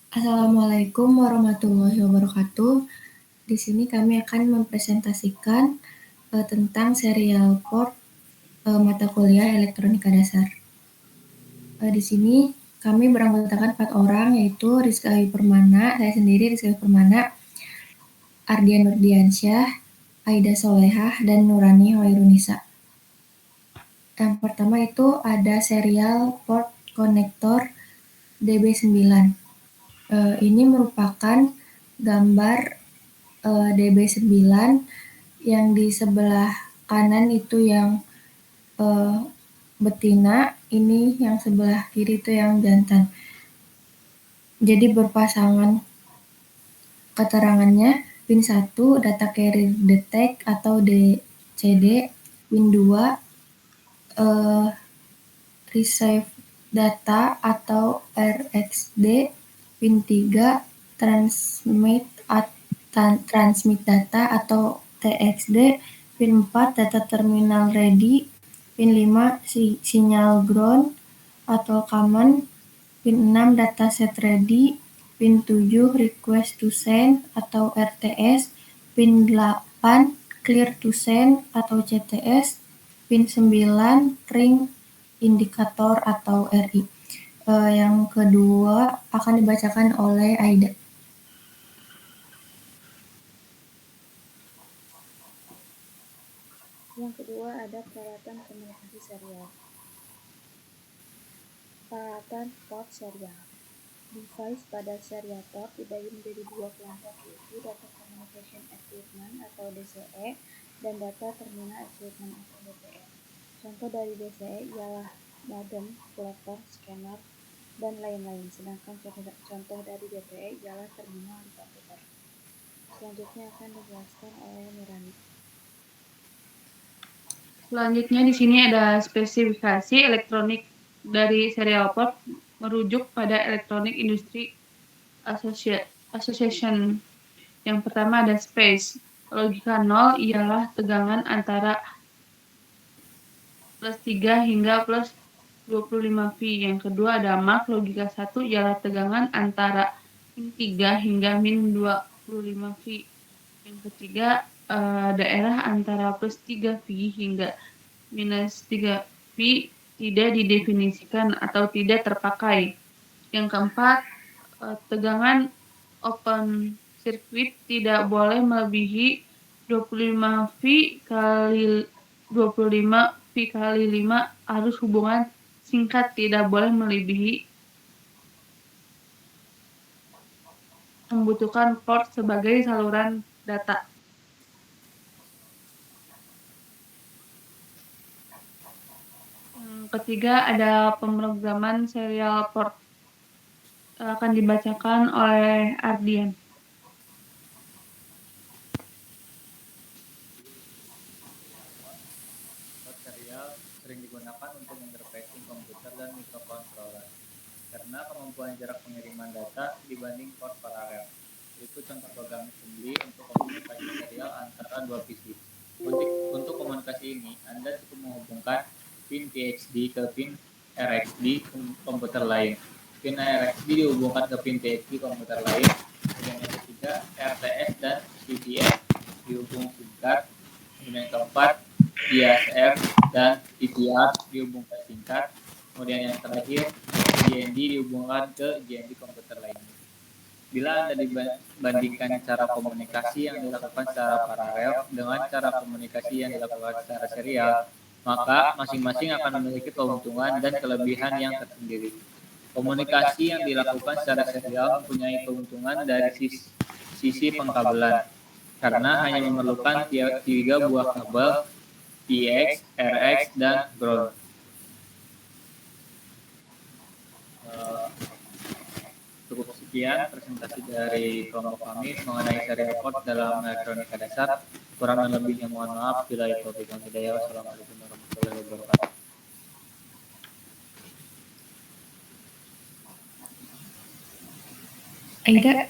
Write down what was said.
Assalamualaikum warahmatullahi wabarakatuh. Di sini kami akan mempresentasikan tentang serial port mata kuliah Elektronika Dasar. Di sini kami beranggotakan 4 orang, yaitu Rizka Ayu Permana, saya sendiri Rizka Ayu Permana, Ardian Nurdiansyah, Aida Solehah, dan Nurani Hoirunisa. Yang pertama itu ada serial port konektor DB9. Ini merupakan gambar DB9 yang di sebelah kanan itu yang betina, ini yang sebelah kiri itu yang jantan. Jadi berpasangan keterangannya, pin 1 data carrier detect atau DCD, pin 2 receive data atau RXD, pin 3 transmit data atau TXD, pin 4 data terminal ready, pin 5 sinyal ground atau common, pin 6 dataset ready, pin 7 request to send atau RTS, pin 8 clear to send atau CTS, pin 9 ring indikator atau RI. Yang kedua akan dibacakan oleh Aida. Yang kedua ada peralatan komunikasi serial. Peralatan port serial. Device pada serial port dibagi menjadi dua kelompok, yaitu Data Communication Equipment atau DCE dan Data Terminal Equipment atau DTE. Contoh dari DCE ialah modem, plotter, scanner, dan lain-lain. Sedangkan contoh dari DTE ialah terminal di komputer. Selanjutnya akan dijelaskan oleh Nurani. Selanjutnya di sini ada spesifikasi elektronik dari serial port merujuk pada Electronic Industry Association. Yang pertama ada space. Logika 0 ialah tegangan antara plus 3 hingga plus 25 V. Yang kedua ada Mach. Logika 1 ialah tegangan antara min 3 hingga min 25 V. Yang ketiga daerah antara plus 3 V hingga minus 3 V tidak didefinisikan atau tidak terpakai. Yang keempat, tegangan open circuit tidak boleh melebihi 25 V kali 25 V kali 5 arus hubungan singkat tidak boleh melebihi membutuhkan port sebagai saluran data. Yang ketiga ada pemrograman serial port. Akan dibacakan oleh Ardian. Port serial sering digunakan untuk interfacing komputer dan microcontroller karena kemampuan jarak pengiriman data dibanding port paralel. Itu contoh program assembly untuk komunikasi serial antara dua PC. Untuk komunikasi ini, Anda cukup menghubungkan pin TXD ke pin RXD komputer lain. Pin RXD dihubungkan ke pin TXD komputer lain. Kemudian yang ketiga, RTS dan CTS dihubung singkat. Kemudian yang keempat, DSR dan TTR dihubungkan singkat. Kemudian yang terakhir, GND dihubungkan ke GND komputer lainnya. Bila Anda dibandingkan cara komunikasi yang dilakukan secara paralel dengan cara komunikasi yang dilakukan secara serial, maka masing-masing akan memiliki keuntungan dan kelebihan yang tersendiri. Komunikasi yang dilakukan secara serial mempunyai keuntungan dari sisi pengkabelan, karena hanya memerlukan 3 buah kabel TX, RX, dan ground. Cukup sekian presentasi dari kelompok kami mengenai serial port dalam elektronika dasar. Kurang dan lebihnya mohon maaf. Bila itu wal hidayah. Wassalamualaikum warahmatullahi wabarakatuh. Aida.